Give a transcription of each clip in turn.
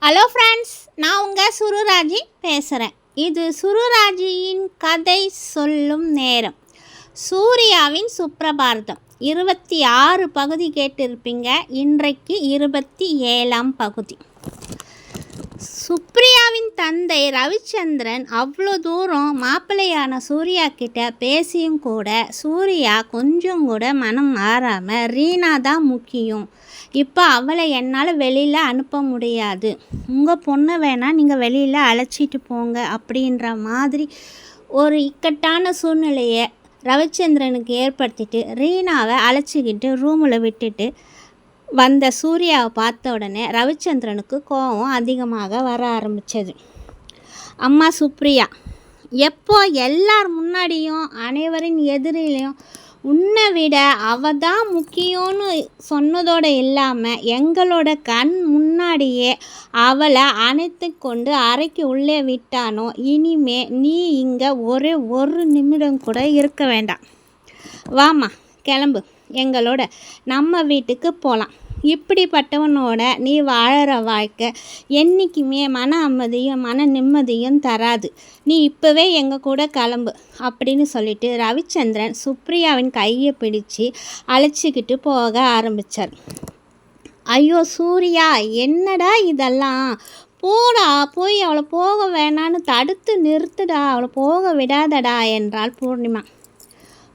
Hello friends, நான் உங்கள் சுருராஜி பேசுகிறேன். இது சுருராஜியின் கதை சொல்லும் நேரம். சூர்யாவின் சுப்ரபாரதம் 26 பகுதி கேட்டிருப்பீங்க. இன்றைக்கு 27ஆம் பகுதி. சுப்ரியாவின் தந்தை ரவிச்சந்திரன் அவ்வளோ தூரம் மாப்பிள்ளையான சூர்யா கிட்ட பேசியும் கூட சூர்யா கொஞ்சம் கூட மனம் மாறாமல் ரீனா தான் முக்கியம், இப்போ அவளை என்னால் வெளியில் அனுப்ப முடியாது, உங்கள் பொண்ணை வேணால் நீங்கள் வெளியில் அழைச்சிட்டு போங்க அப்படின்ற மாதிரி ஒரு இக்கட்டான சூழ்நிலையை ரவிச்சந்திரனுக்கு ஏற்படுத்திட்டு ரீனாவை அழைச்சிக்கிட்டு ரூமில் விட்டுட்டு வந்த சூர்யாவை பார்த்த உடனே ரவிச்சந்திரனுக்கு கோபம் அதிகமாக வர ஆரம்பித்தது. அம்மா சுப்ரியா, எப்போ எல்லார் முன்னாடியும் அனைவரின் எதிரிலையும் உன்னை விட அவ தான் முக்கியம்னு சொன்னதோடு இல்லாமல் எங்களோட கண் முன்னாடியே அவளை அணைத்து கொண்டு அறைக்கு உள்ளே விட்டானோ, இனிமே நீ இங்கே ஒரு நிமிடம் கூட இருக்க வேண்டாம். வாமா, கிளம்பு, எங்களோட நம்ம வீட்டுக்கு போகலாம். இப்படிப்பட்டவனோட நீ வாழற வாழ்க்கை என்றைக்குமே மன அமைதியும் மன நிம்மதியும் தராது. நீ இப்போவே எங்கள் கூட கிளம்பு அப்படின்னு சொல்லிட்டு ரவிச்சந்திரன் சுப்ரியாவின் கையை பிடிச்சு அழைச்சிக்கிட்டு போக ஆரம்பித்தார். ஐயோ சூர்யா, என்னடா இதெல்லாம், போடா, போய் அவளை போக வேணான்னு தடுத்து நிறுத்துடா, அவளை போக விடாதடா என்றாள் பூர்ணிமா.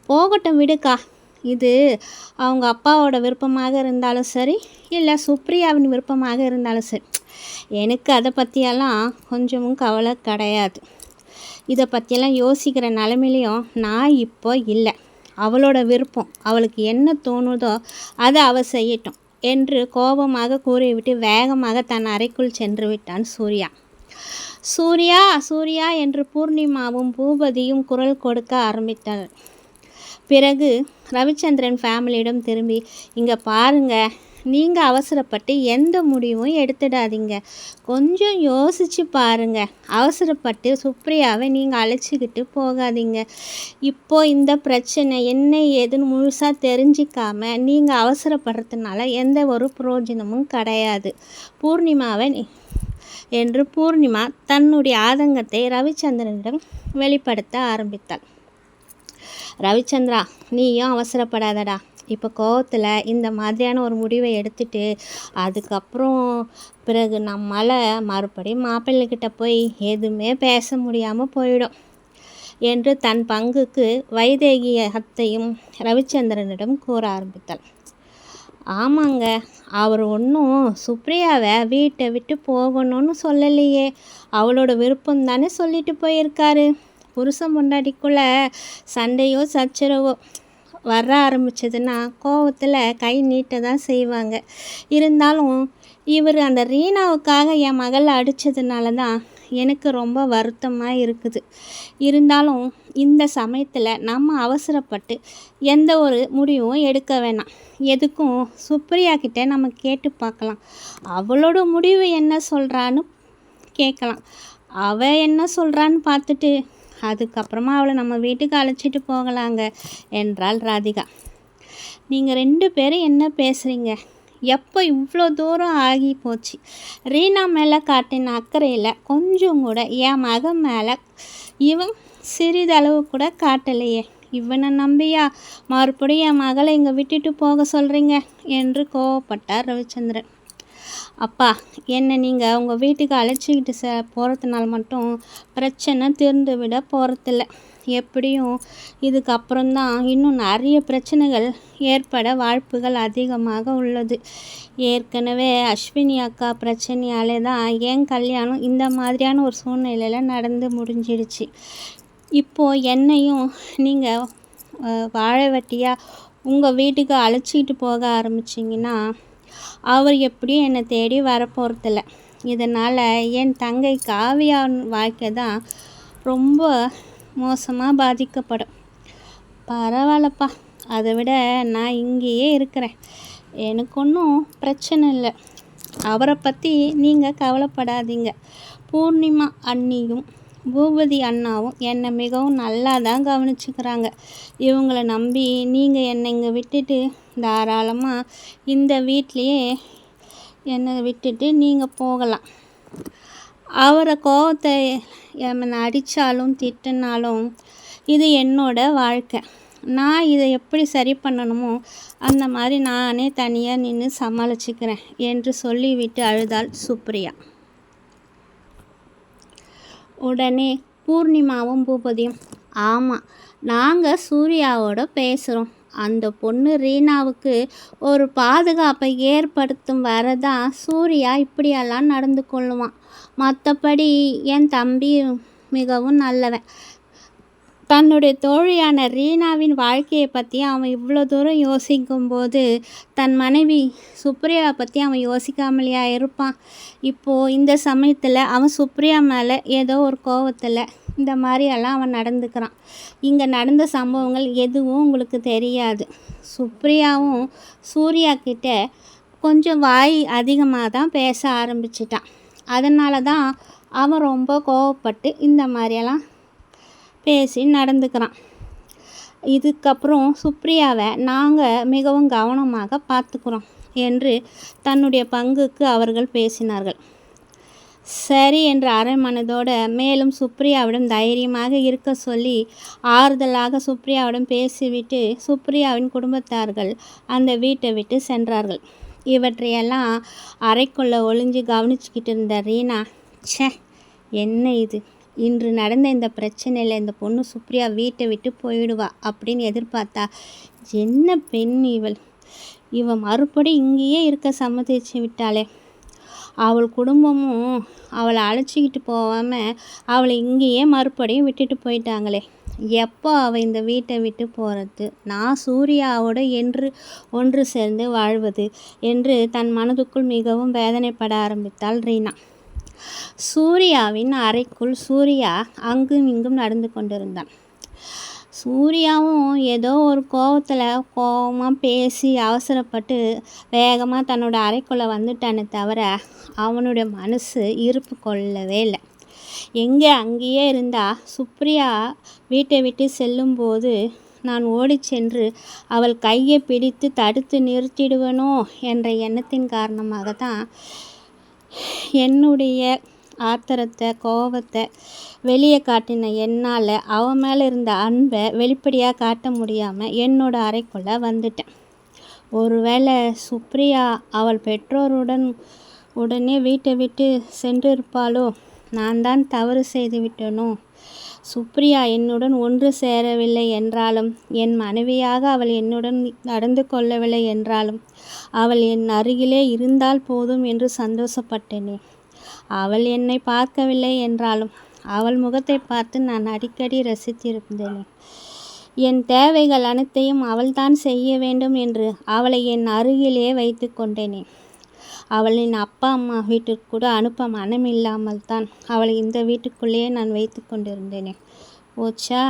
போகட்டும் விடுக்கா, இது அவங்க அப்பாவோட விருப்பமாக இருந்தாலும் சரி, இல்லை சுப்ரியாவின் விருப்பமாக இருந்தாலும் சரி, எனக்கு அதை பற்றியெல்லாம் கொஞ்சமும் கவலை கிடையாது. இதை பற்றியெல்லாம் யோசிக்கிற நிலமையிலையும் நான் இப்போ இல்லை. அவளோட விருப்பம், அவளுக்கு என்ன தோணுதோ அதை அவள் செய்யட்டும் என்று கோபமாக கூறிவிட்டு வேகமாக தன் அறைக்குள் சென்று விட்டான் சூர்யா. சூர்யா சூர்யா என்று பூர்ணிமாவும் பூபதியும் குரல் கொடுக்க ஆரம்பித்தனர். பிறகு ரவிச்சந்திரன் ஃபேமிலியிடம் திரும்பி, இங்கே பாருங்கள், நீங்கள் அவசரப்பட்டு எந்த முடிவும் எடுத்துடாதீங்க, கொஞ்சம் யோசித்து பாருங்கள். அவசரப்பட்டு சுப்ரியாவை நீங்கள் அழைச்சிக்கிட்டு போகாதீங்க. இப்போது இந்த பிரச்சனை என்ன ஏதுன்னு முழுசாக தெரிஞ்சிக்காம நீங்கள் அவசரப்படுறதுனால எந்த ஒரு பிரயோஜனமும் கிடையாது பூர்ணிமாவை என்று பூர்ணிமா தன்னுடைய ஆதங்கத்தை ரவிச்சந்திரனிடம் வெளிப்படுத்த ஆரம்பித்தாள். ரவிச்சந்திரா, நீயும் அவசரப்படாதடா. இப்போ கோவத்தில் இந்த மாதிரியான ஒரு முடிவை எடுத்துட்டு அதுக்கப்புறம் பிறகு நம்மளால் மறுபடியும் மாப்பிள்ளைக்கிட்ட போய் எதுவுமே பேச முடியாமல் போயிடும் என்று தன் பங்குக்கு வைதேகிய அத்தையும் ரவிச்சந்திரனிடம் கூற ஆரம்பித்தாள். ஆமாங்க, அவர் ஒன்றும் சுப்ரியாவை வீட்டை விட்டு போகணும்னு சொல்லலையே, அவளோட விருப்பம் தானே சொல்லிட்டு போயிருக்காரு. புருஷன் பொண்டாட்டிக்குள்ளே சண்டையோ சச்சரவோ வர ஆரம்பிச்சதுன்னா கோவத்தில் கை நீட்ட தான் செய்வாங்க. இருந்தாலும் இவர் அந்த ரீனாவுக்காக என் மகளை அடித்ததுனால தான் எனக்கு ரொம்ப வருத்தமாக இருக்குது. இருந்தாலும் இந்த சமயத்தில் நம்ம அவசரப்பட்டு எந்த ஒரு முடிவும் எடுக்க வேணாம். எதுக்கும் சுப்ரியா கிட்டே நம்ம கேட்டு பார்க்கலாம். அவளோட முடிவு என்ன சொல்கிறான்னு கேட்கலாம். அவள் என்ன சொல்கிறான்னு பார்த்துட்டு அதுக்கப்புறமா அவளை நம்ம வீட்டுக்கு அழைச்சிட்டு போகலாங்க என்றாள் ராதிகா. நீங்கள் 2 பேரும் என்ன பேசுகிறீங்க? எப்போ இவ்வளோ தூரம் ஆகி போச்சு? ரீனா மேலே காட்டின அக்கறையில் கொஞ்சம் கூட என் மகன் மேலே இவன் சிறிதளவு கூட காட்டலையே. இவனை நம்பியா மறுபடியும் என் மகளை இங்கே விட்டுட்டு போக சொல்கிறீங்க என்று கோவப்பட்டார் ரவிச்சந்திரன். அப்பா, என்னை நீங்கள் உங்கள் வீட்டுக்கு அழைச்சிக்கிட்டு போகிறதுனால மட்டும் பிரச்சனை தீர்ந்து விட போகிறதில்ல. எப்படியும் இதுக்கப்புறம்தான் இன்னும் நிறைய பிரச்சனைகள் ஏற்பட வாய்ப்புகள் அதிகமாக உள்ளது. ஏற்கனவே அஸ்வினி அக்கா பிரச்சனையாலே தான் என் கல்யாணம் இந்த மாதிரியான ஒரு சூழ்நிலையில் நடந்து முடிஞ்சிடுச்சு. இப்போது என்னையும் நீங்கள் வாழ வெட்டியாக உங்கள் வீட்டுக்கு அழைச்சிக்கிட்டு போக ஆரம்பிச்சிங்கன்னா அவர் எப்படியும் என்னை தேடி வரப்போகிறதில்ல. இதனால் என் தங்கை காவியா வாழ்க்கை தான் ரொம்ப மோசமாக பாதிக்கப்படும். பரவாயில்லப்பா, அதை விட நான் இங்கேயே இருக்கிறேன், எனக்கு ஒன்றும் பிரச்சனை இல்லை. அவரை பற்றி நீங்கள் கவலைப்படாதீங்க. பூர்ணிமா அண்ணியும் பூபதி அண்ணாவும் என்னை மிகவும் நல்லா தான் கவனிச்சுக்கிறாங்க. இவங்களை நம்பி நீங்கள் என்னை இங்கே விட்டுட்டு தாராளமாக இந்த வீட்லேயே என்னை விட்டுட்டு நீங்கள் போகலாம். அவரை கோவத்தை என்னை அடித்தாலும் திட்டினாலும் இது என்னோட வாழ்க்கை. நான் இதை எப்படி சரி பண்ணணுமோ அந்த மாதிரி நானே தனியாக நின்று சமாளிச்சுக்கிறேன் என்று சொல்லிவிட்டு அழுதாள் சுப்ரியா. உடனே பூர்ணிமாவும் பூபதியும், ஆமாம், நாங்கள் சூர்யாவோட பேசுகிறோம். அந்த பொண்ணு ரீனாவுக்கு ஒரு பாதுகாப்பை ஏற்படுத்தும் வரதான் சூர்யா இப்படியெல்லாம் நடந்து கொள்ளுவான். மற்றபடி என் தம்பி மிகவும் நல்லவன். தன்னுடைய தோழியான ரீனாவின் வாழ்க்கையை பற்றி அவன் இவ்வளோ தூரம் யோசிக்கும்போது தன் மனைவி சுப்ரியாவை பற்றி அவன் யோசிக்காமலையா இருப்பான்? இப்போது இந்த சமயத்தில் அவன் சுப்ரியா மேலே ஏதோ ஒரு கோவத்தில் இந்த மாதிரியெல்லாம் அவன் நடந்துக்கிறான். இங்கே நடந்த சம்பவங்கள் எதுவும் உங்களுக்கு தெரியாது. சுப்ரியாவும் சூர்யா கிட்ட கொஞ்சம் வாய் அதிகமாக தான் பேச ஆரம்பிச்சிட்டான். அதனால தான் அவன் ரொம்ப கோவப்பட்டு இந்த மாதிரியெல்லாம் பேசி நடந்துக்கிறான். இதுக்கப்புறம் சுப்ரியாவை நாங்கள் மிகவும் கவனமாக பார்த்துக்கிறோம் என்று தன்னுடைய பங்குக்கு அவர்கள் பேசினார்கள். சரி என்ற அரை மனதோடு மேலும் சுப்ரியாவிடம் தைரியமாக இருக்க சொல்லி ஆறுதலாக சுப்ரியாவிடம் பேசிவிட்டு சுப்ரியாவின் குடும்பத்தார்கள் அந்த வீட்டை விட்டு சென்றார்கள். இவற்றையெல்லாம் அறைக்குள்ளே ஒளிஞ்சு கவனிச்சுக்கிட்டு இருந்த ரீனா, ச்சே, என்ன இது, இன்று நடந்த இந்த பிரச்சனையில் இந்த பொண்ணு சுப்ரியா வீட்டை விட்டு போயிடுவா அப்படின்னு எதிர்பார்த்தா, என்ன பெண் இவள் மறுபடி இங்கேயே இருக்க சம்மதிச்சு விட்டாளே. அவள் குடும்பமும் அவளை அழைச்சிக்கிட்டு போகாமல் அவளை இங்கேயே மறுபடியும் விட்டுட்டு போயிட்டாங்களே. எப்போ அவள் இந்த வீட்டை விட்டு போகிறது, நான் சூர்யாவோடு என்று ஒன்று சேர்ந்து வாழ்வது என்று தன் மனதுக்குள் மிகவும் வேதனைப்பட ஆரம்பித்தாள் ரீனா. சூர்யாவின் அறைக்குள் சூர்யா அங்கும் இங்கும் நடந்து கொண்டிருந்தான். சூர்யாவும் ஏதோ ஒரு கோவமாக பேசி அவசரப்பட்டு வேகமாக தன்னோட அறைக்குள்ளே வந்துட்டானே தவிர அவனுடைய மனசு இருப்பு கொள்ளவே இல்லை. எங்கே அங்கேயே இருந்தால் சுப்ரியா வீட்டை விட்டு செல்லும்போது நான் ஓடி சென்று அவள் கையை பிடித்து தடுத்து நிறுத்திடுவனோ என்ற எண்ணத்தின் காரணமாக தான் என்னுடைய ஆத்திரத்தை கோபத்தை வெளியே காட்டின என்னால் அவன் மேலே இருந்த அன்பை வெளிப்படையாக காட்ட முடியாமல் என்னோட அறைக்குள்ளே வந்துட்டேன். ஒருவேளை சுப்ரியா அவள் பெற்றோருடன் உடனே வீட்டை விட்டு சென்றிருப்பாளோ? நான் தான் தவறு செய்து விட்டேனோ? சுப்ரியா என்னுடன் ஒன்று சேரவில்லை என்றாலும், என் மனைவியாக அவள் என்னுடன் நடந்து கொள்ளவில்லை என்றாலும், அவள் என் அருகிலே இருந்தால் போதும் என்று சந்தோஷப்பட்டேனே. அவள் என்னை பார்க்கவில்லை என்றாலும் அவள் முகத்தை பார்த்து நான் அடிக்கடி ரசித்திருந்தேனே. என் தேவைகள் அனைத்தையும் அவள்தான் செய்ய வேண்டும் என்று அவளை என் அருகிலே வைத்து கொண்டேனே. அவளின் அப்பா அம்மா வீட்டிற்கு கூட அனுப்ப மனமில்லாமல் தான் அவளை இந்த வீட்டுக்குள்ளேயே நான் வைத்து கொண்டிருந்தேனே. போச்சா,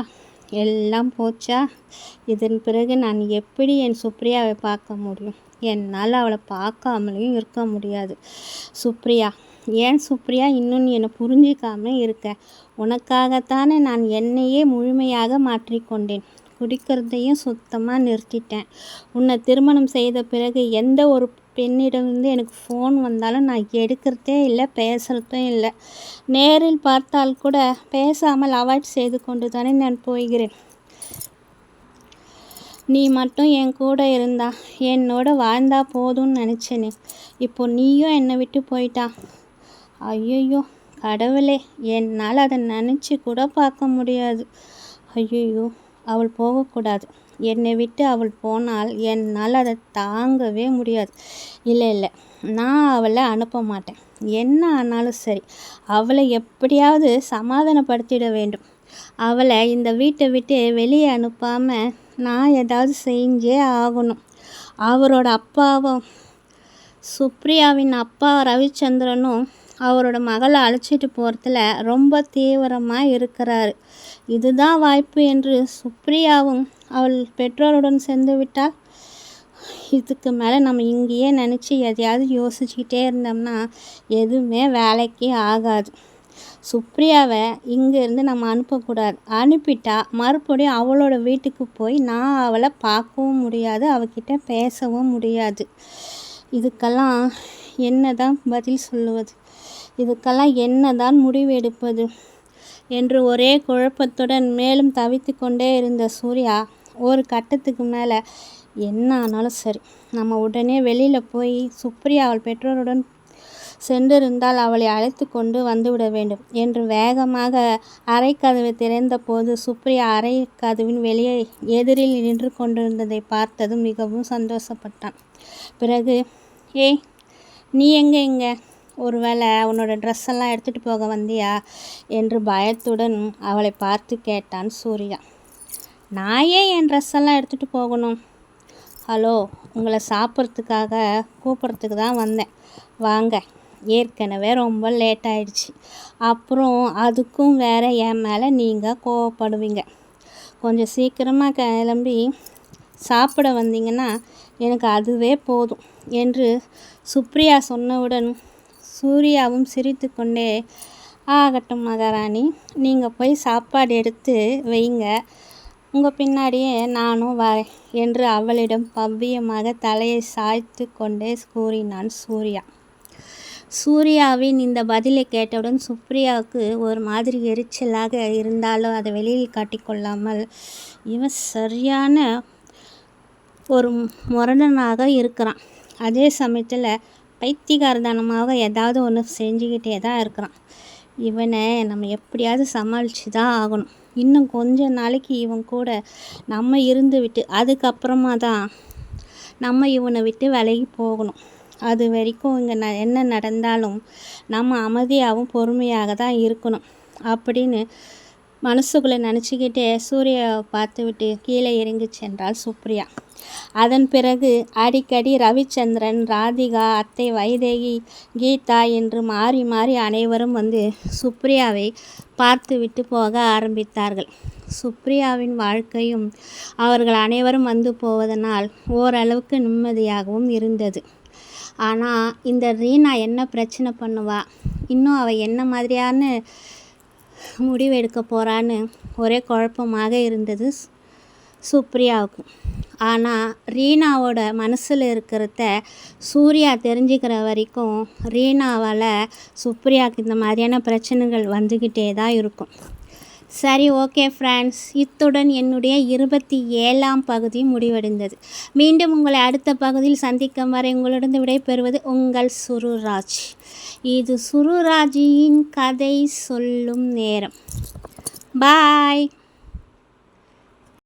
எல்லாம் போச்சா. இதன் பிறகு நான் எப்படி என் சுப்ரியாவை பார்க்க முடியும்? என்னால் அவளை பார்க்காமலையும் இருக்க முடியாது. சுப்ரியா, ஏன் சுப்ரியா இன்னும் என்னை புரிஞ்சிக்காம இருக்க? உனக்காகத்தானே நான் என்னையே முழுமையாக மாற்றிக்கொண்டேன். குடிக்கிறதையும் சுத்தமாக நிறுத்திட்டேன். உன்னை திருமணம் செய்த பிறகு எந்த ஒரு பெண்ணிடமிருந்து எனக்கு ஃபோன் வந்தாலும் நான் எடுக்கிறதே இல்லை, பேசுகிறதும் இல்லை. நேரில் பார்த்தால் கூட பேசாமல் அவாய்ட் செய்து கொண்டு தானே நான் போகிறேன். நீ மட்டும் என் கூட இருந்தா என்னோட வாழ்ந்தா போதும்னு நினச்சேனே. இப்போ நீயும் என்னை விட்டு போயிட்டா. ஐயோ கடவுளே, என்னால் அதை நினச்சி கூட பார்க்க முடியாது. ஐயோ, அவள் போகக்கூடாது. என்னை விட்டு அவள் போனால் என்னால் அதை தாங்கவே முடியாது. இல்லை, நான் அவளை அனுப்ப மாட்டேன். என்ன ஆனாலும் சரி, அவளை எப்படியாவது சமாதானப்படுத்திட வேண்டும். அவளை இந்த வீட்டை விட்டு வெளியே அனுப்பாமல் நான் ஏதாவது செஞ்சே ஆகணும். அவரோட அப்பாவும் சுப்ரியாவின் அப்பா ரவிச்சந்திரனும் அவரோட மகளை அழைச்சிட்டு போகிறதுல ரொம்ப தீவிரமாக இருக்கிறாரு. இதுதான் வாய்ப்பு என்று சுப்ரியாவும் அவள் பெற்றோருடன் சென்று விட்டால், இதுக்கு மேலே நம்ம இங்கேயே நினச்சி எதையாவது யோசிச்சுக்கிட்டே இருந்தோம்னா எதுவுமே வேலைக்கு ஆகாது. சுப்ரியாவை இங்கேருந்து நம்ம அனுப்பக்கூடாது. அனுப்பிட்டா மறுபடியும் அவளோட வீட்டுக்கு போய் நான் அவளை பார்க்கவும் முடியாது, அவகிட்ட பேசவும் முடியாது. இதுக்கெல்லாம் என்னதான் பதில் சொல்லுவது, இதுக்கெல்லாம் என்னதான் முடிவு எடுப்பது என்று ஒரே குழப்பத்துடன் மேலும் தவித்து கொண்டே இருந்த சூர்யா ஒரு கட்டத்துக்கு மேலே என்ன ஆனாலும் சரி, நம்ம உடனே வெளியில் போய் சுப்ரியா அவள் பெற்றோருடன் சென்றிருந்தால் அவளை அழைத்து கொண்டு வந்துவிட வேண்டும் என்று வேகமாக அறைக்கதவை திறந்தபோது சுப்ரியா அறை கதவின் வெளியே எதிரில் நின்று கொண்டிருந்ததை பார்த்ததும் மிகவும் சந்தோஷப்பட்டான். பிறகு, ஏய் நீ எங்கே ஒருவேளை உன்னோட ட்ரெஸ் எல்லாம் எடுத்துகிட்டு போக வந்தியா என்று பயத்துடன் அவளை பார்த்து கேட்டான் சூர்யா. நான் ஏன் என் ட்ரெஸ் எல்லாம் எடுத்துகிட்டு போகணும்? ஹலோ, உங்களை சாப்பிட்றதுக்காக கூப்பிட்றதுக்கு தான் வந்தேன், வாங்க. ஏற்கனவே ரொம்ப லேட் ஆயிடுச்சு, அப்புறம் அதுக்கும் வேற என் மேலே நீங்கள் கோவப்படுவீங்க. கொஞ்சம் சீக்கிரமாக கிளம்பி சாப்பிட வந்தீங்கன்னா எனக்கு அதுவே போதும் என்று சுப்ரியா சொன்னவுடன் சூர்யாவும் சிரித்து கொண்டே, ஆகட்டும் மகாராணி, நீங்கள் போய் சாப்பாடு எடுத்து வைங்க, உங்கள் பின்னாடியே நானும் வரேன் என்று அவளிடம் பவ்யமாக தலையை சாய்த்து கொண்டே கூறினான் சூர்யா. சூர்யாவின் இந்த பதிலை கேட்டவுடன் சுப்ரியாவுக்கு ஒரு மாதிரி எரிச்சலாக இருந்தாலும் அதை வெளியில் காட்டிக்கொள்ளாமல், இவன் சரியான ஒரு முரடனாக இருக்கிறான், அதே சமயத்தில் பைத்தியகாரத்தனமாக ஏதாவது ஒன்று செஞ்சுக்கிட்டே தான் இருக்கிறான், இவனை நம்ம எப்படியாவது சமாளித்து தான் ஆகணும். இன்னும் கொஞ்ச நாளைக்கு இவன் கூட நம்ம இருந்து விட்டு அதுக்கப்புறமா தான் நம்ம இவனை விட்டு விலகி போகணும். அது வரைக்கும் இங்கே என்ன நடந்தாலும் நம்ம அமைதியாகவும் பொறுமையாக தான் இருக்கணும் அப்படின்னு மனசுக்குள்ளே நினச்சிக்கிட்டே சூர்யாவை பார்த்துவிட்டு கீழே இறங்கி சென்றாள் சுப்ரியா. அதன் பிறகு அடிக்கடி ரவிச்சந்திரன், ராதிகா, அத்தை வைதேகி, கீதா என்று மாறி மாறி அனைவரும் வந்து சுப்ரியாவை பார்த்துவிட்டு போக ஆரம்பித்தார்கள். சுப்ரியாவின் வாழ்க்கையும் அவர்கள் அனைவரும் வந்து போவதனால் ஓரளவுக்கு நிம்மதியாகவும் இருந்தது. ஆனால் இந்த ரீனா என்ன பிரச்சனை பண்ணுவா, இன்னும் அவள் என்ன மாதிரியான முடிவு எடுக்க போகிறான்னு ஒரே குழப்பமாக இருந்தது சுப்ரியாவுக்கு. ஆனால் ரீனாவோட மனசில் இருக்கிறத சூர்யா தெரிஞ்சுக்கிற வரைக்கும் ரீனாவால் சுப்ரியாவுக்கு இந்த மாதிரியான பிரச்சனைகள் வந்துக்கிட்டே தான் இருக்கும். சரி, ஓகே ஃப்ரெண்ட்ஸ், இத்துடன் என்னுடைய 27ஆம் பகுதி முடிவடைந்தது. மீண்டும் உங்களை அடுத்த பகுதியில் சந்திக்கும் வரை உங்களிடம் விடைபெறுவது உங்கள் சுருராஜ். இது சுருராஜின் கதை சொல்லும் நேரம். பாய்.